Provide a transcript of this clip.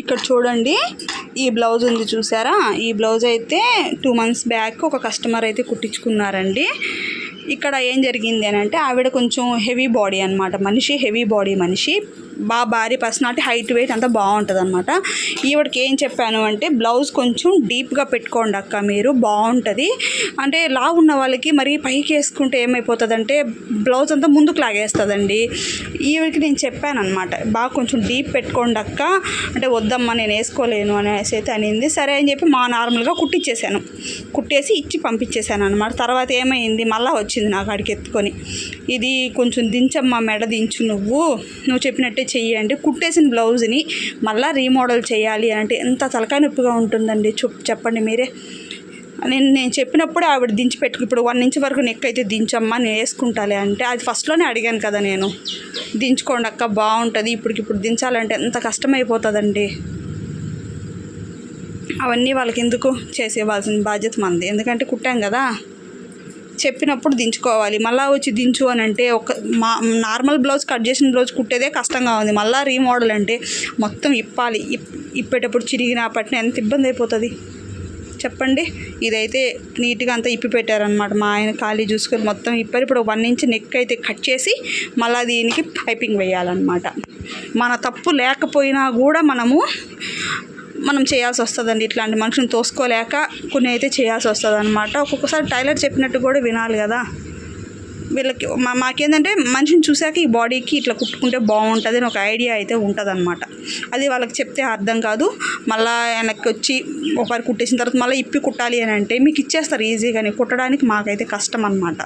ఇక్కడ చూడండి, ఈ బ్లౌజ్ ఉంది చూసారా? ఈ బ్లౌజ్ అయితే 2 months బ్యాక్ ఒక కస్టమర్ అయితే కుట్టించుకున్నారండి. ఇక్కడ ఏం జరిగింది అని అంటే, ఆవిడ కొంచెం హెవీ బాడీ అనమాట, మనిషి హెవీ బాడీ మనిషి, భారీ పర్సనాలిటీ, హైట్ వెయిట్ అంతా బాగుంటుంది అనమాట. ఈవిడకి ఏం చెప్పాను అంటే, బ్లౌజ్ కొంచెం డీప్గా పెట్టుకోండి అక్క మీరు, బాగుంటుంది. అంటే లావు ఉన్న వాళ్ళకి మరి పైకి వేసుకుంటే ఏమైపోతుంది అంటే బ్లౌజ్ అంతా ముందుకు లాగేస్తుందండి. ఈవిడికి నేను చెప్పాను అనమాట, బాగా కొంచెం డీప్ పెట్టుకోండి అక్క అంటే, వద్దమ్మా నేను వేసుకోలేను అనేసి అయితే అనింది. సరే అని చెప్పి నార్మల్గా కుట్టించేసాను, కుట్టేసి ఇచ్చి పంపించేశాను అనమాట. తర్వాత ఏమైంది, మళ్ళీ వచ్చింది నాకు అడిగి ఎత్తుకొని, ఇది కొంచెం దించమ్మా, మెడ దించు, నువ్వు చెప్పినట్టే చెయ్యండి. కుట్టేసిన బ్లౌజ్ని మళ్ళీ రీమోడల్ చేయాలి అంటే ఎంత తలకాయ నొప్పిగా ఉంటుందండి, చెప్పండి మీరే. నేను చెప్పినప్పుడు ఆవిడ దించి పెట్టుకు, ఇప్పుడు 1 inch వరకు నెక్ అయితే దించమ్మా నేను వేసుకుంటాలే అంటే, అది ఫస్ట్లోనే అడిగాను కదా నేను, దించుకోండి అక్క బాగుంటుంది, ఇప్పుడు దించాలంటే ఎంత కష్టమైపోతుందండి. అవన్నీ వాళ్ళకి ఎందుకు, చేసేవాల్సిన బాధ్యత మనది, ఎందుకంటే కుట్టాం కదా, చెప్పినప్పుడు దించుకోవాలి. మళ్ళీ వచ్చి దించు అని అంటే, ఒక నార్మల్ బ్లౌజ్, కట్ చేసిన బ్లౌజ్ కుట్టేదే కష్టంగా ఉంది, మళ్ళీ రీమోడల్ అంటే మొత్తం ఇప్పాలి. ఇప్పేటప్పుడు చిరిగిన పట్టిన ఎంత ఇబ్బంది అయిపోతుంది చెప్పండి. ఇదైతే నీట్గా అంతా ఇప్పి పెట్టారనమాట. మా ఆయన ఖాళీ చూసుకొని మొత్తం ఇప్పారు. ఇప్పుడు 1 inch నెక్ అయితే కట్ చేసి మళ్ళీ దీనికి పైపింగ్ వేయాలన్నమాట. మన తప్పు లేకపోయినా కూడా మనం చేయాల్సి వస్తుందండి. ఇట్లాంటి మనుషుని తోసుకోలేక కొన్ని అయితే చేయాల్సి వస్తుంది అనమాట. ఒక్కొక్కసారి టైలర్ చెప్పినట్టు కూడా వినాలి కదా. వీళ్ళకి మాకేంటంటే, మనిషిని చూశాక ఈ బాడీకి ఇట్లా కుట్టుకుంటే బాగుంటుంది అని ఒక ఐడియా అయితే ఉంటుంది అనమాట. అది వాళ్ళకి చెప్తే అర్థం కాదు. మళ్ళీ వెనక్కి వచ్చి ఒకసారి కుట్టేసిన తర్వాత మళ్ళీ ఇప్పి కుట్టాలి అని అంటే మీకు ఇచ్చేస్తారు ఈజీగానే, కుట్టడానికి మాకైతే కష్టం అనమాట.